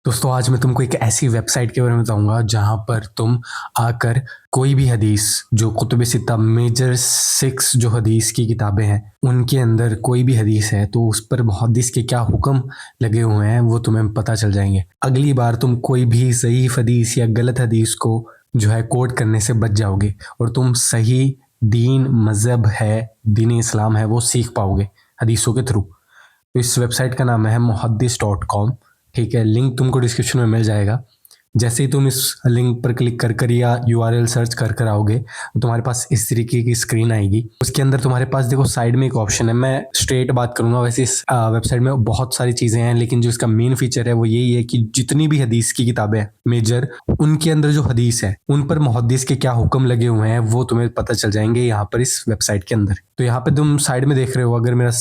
दोस्तों आज मैं तुमको एक ऐसी वेबसाइट के बारे में बताऊंगा जहां पर तुम आकर कोई भी हदीस जो कुतुब सित्ता मेजर 6 जो हदीस की किताबें हैं उनके अंदर कोई भी हदीस है तो उस पर मुहद्दिस के क्या हुक्म लगे हुए हैं वो तुम्हें पता चल जाएंगे। अगली बार तुम कोई भी ज़ईफ़ हदीस या गलत हदीस को जो है कोट करने से बच जाओगे और तुम सही दीन मज़हब है, दीन इस्लाम है, वो सीख पाओगे हदीसों के थ्रू। तो इस वेबसाइट का नाम है muhaddis.com। ठीक है, लिंक तुमको डिस्क्रिप्शन में मिल जाएगा। जैसे ही तुम इस लिंक पर क्लिक कर कर या यूआरएल सर्च कर कर आओगे तो तुम्हारे पास इस तरीके की स्क्रीन आएगी। उसके अंदर तुम्हारे पास देखो साइड में एक ऑप्शन है, मैं स्ट्रेट बात करूंगा। वैसे इस वेबसाइट में बहुत सारी चीज़ें हैं लेकिन जो इसका मेन फीचर है वो यही है कि जितनी भी हदीस की किताबें हैं मेजर, उनके अंदर जो हदीस है उन पर मुहद्दिस के क्या हुक्म लगे हुए हैं वो तुम्हें पता चल जाएंगे यहाँ पर इस वेबसाइट के अंदर। तो यहाँ पे तुम साइड में देख रहे हो, अगर मेरा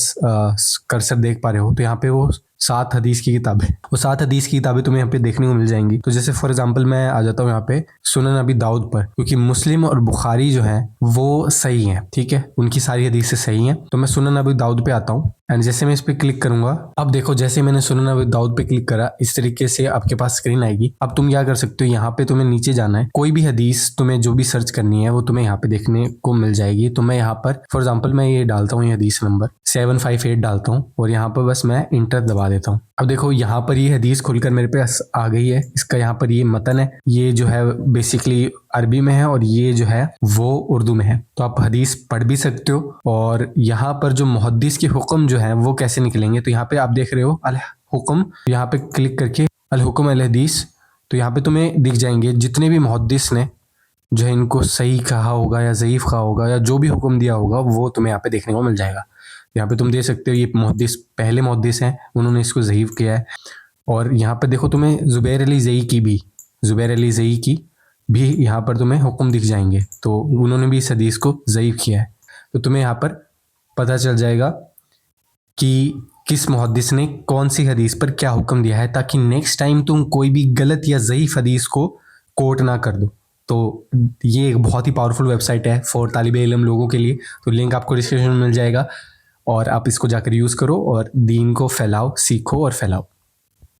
कर्सर देख पा रहे हो तो यहाँ पे वो 7 हदीस की किताबें, वो 7 हदीस की किताबें तुम्हें यहाँ पे देखने को मिल जाएंगी। तो जैसे फॉर एग्जांपल मैं आ जाता हूँ यहाँ पे सुनन अबी दाऊद पर, क्योंकि मुस्लिम और बुखारी जो है वो सही है, ठीक है, उनकी सारी हदीसें सही हैं। तो मैं सुनन अबी दाऊद पे आता हूँ एंड जैसे मैं इस पे क्लिक करूंगा, अब देखो जैसे मैंने सुनन अबी दाऊद पे क्लिक करा इस तरीके से आपके पास स्क्रीन आएगी। अब तुम क्या कर सकते हो, यहाँ पे तुम्हें नीचे जाना है, कोई भी हदीस तुम्हें जो भी सर्च करनी है वो तुम्हें यहाँ पे देखने को मिल जाएगी। तो मैं यहाँ पर फॉर एग्जाम्पल मैं ये डालता हूँ, ये हदीस नंबर 758 डालता हूँ और यहाँ पर बस मैं इंटर दबा देता हूँ। अब देखो यहाँ पर ये हदीस खुलकर मेरे पास आ गई है। इसका यहाँ पर ये मतन है, ये जो है बेसिकली अरबी में है और ये जो है वो उर्दू में है। तो आप हदीस पढ़ भी सकते हो और यहाँ पर जो मुहद्दिस के हुक्म जो है वो कैसे निकलेंगे, तो यहाँ पे आप देख रहे हो अल हुक्म, यहाँ पे क्लिक करके अल हुक्म अल हदीस, तो यहाँ पे तुम्हें दिख जाएंगे जितने भी मुहद्दिस ने जो है इनको सही कहा होगा या ज़ईफ़ कहा होगा या जो भी हुक्म दिया होगा वो तुम्हें यहाँ पे देखने को मिल जाएगा। यहाँ पे तुम देख सकते हो ये मुहद्दिस पहले मुहद्दिस हैं, उन्होंने इसको ज़ईफ़ किया है। और यहाँ पर देखो तुम्हें ज़ुबैर अली ज़ई की भी यहाँ पर तुम्हें हुक्म दिख जाएंगे, तो उन्होंने भी इस हदीस को ज़ईफ़ किया है। तो तुम्हें यहाँ पर पता चल जाएगा कि किस मुहद्दिस ने कौन सी हदीस पर क्या हुक्म दिया है, ताकि नेक्स्ट टाइम तुम कोई भी गलत या ज़ईफ़ हदीस को कोट ना कर दो। तो ये एक बहुत ही पावरफुल वेबसाइट है फॉर तालिबे इल्म लोगों के लिए। तो लिंक आपको डिस्क्रिप्शन में मिल जाएगा और आप इसको जाकर यूज़ करो और दीन को फैलाओ, सीखो और फैलाओ।